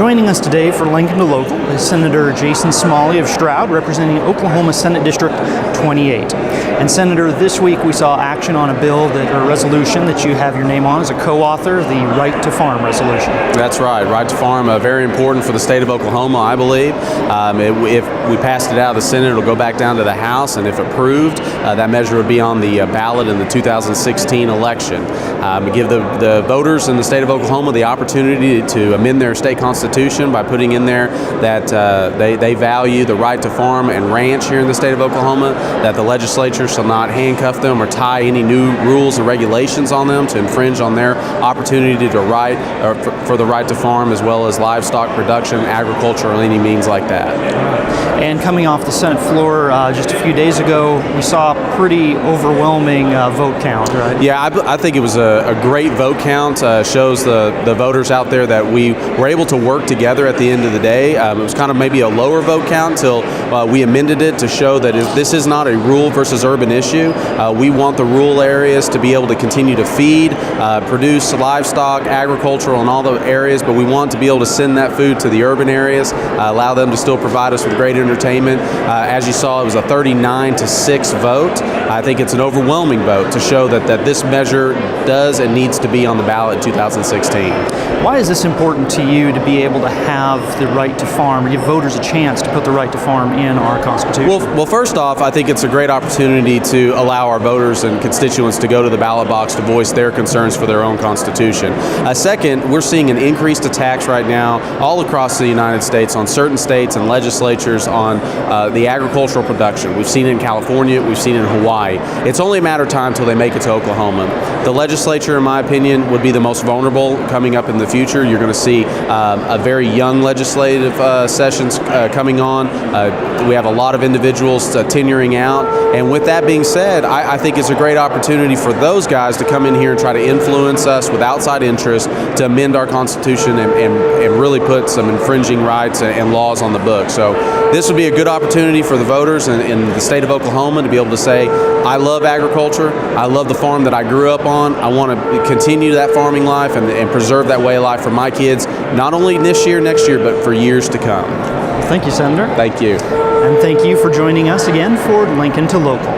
Joining us today for Lincoln to Local is Senator Jason Smalley of Stroud, representing Oklahoma Senate District 28. And Senator, this week we saw action on a bill or a resolution that you have your name on as a co-author, the Right to Farm resolution. That's right. Right to Farm, very important for the state of Oklahoma, I believe. If we passed it out of the Senate, it'll go back down to the House, and if approved, that measure would be on the ballot in the 2016 election. Give the voters in the state of Oklahoma the opportunity to amend their state constitution by putting in there that they value the right to farm and ranch here in the state of Oklahoma, that the legislature shall not handcuff them or tie any new rules and regulations on them to infringe on their opportunity to for the right to farm, as well as livestock production, agriculture, or any means like that. And coming off the Senate floor just a few days ago, we saw a pretty overwhelming vote count, right? Yeah, I think it was a great vote count. Shows the voters out there that we were able to work together at the end of the day. It was kind of maybe a lower vote count until we amended it to show that this is not a rural versus urban issue. We want the rural areas to be able to continue to feed, produce livestock, agricultural, and all the areas, but we want to be able to send that food to the urban areas, allow them to still provide us with great entertainment. As you saw, it was a 39-6 vote. I think it's an overwhelming vote to show that this measure does and needs to be on the ballot in 2016. Why is this important to you to be able to have the right to farm, or give voters a chance to put the right to farm in our Constitution? Well, first off, I think it's a great opportunity to allow our voters and constituents to go to the ballot box to voice their concerns for their own Constitution. Second, we're seeing an increased attacks right now all across the United States on certain states and legislatures on the agricultural production. We've seen it in California, we've seen it in Hawaii. It's only a matter of time until they make it to Oklahoma. The legislature, in my opinion, would be the most vulnerable coming up in the future. You're going to see a very young legislative sessions coming on. We have a lot of individuals tenuring out. And with that being said, I think it's a great opportunity for those guys to come in here and try to influence us with outside interest to amend our Constitution and really put some infringing rights and laws on the book. So this would be a good opportunity for the voters in the state of Oklahoma to be able to say, I love agriculture, I love the farm that I grew up on, I want to continue that farming life and preserve that way of life for my kids, not only this year, next year, but for years to come. Thank you, Senator. Thank you. And thank you for joining us again for Lincoln to Local.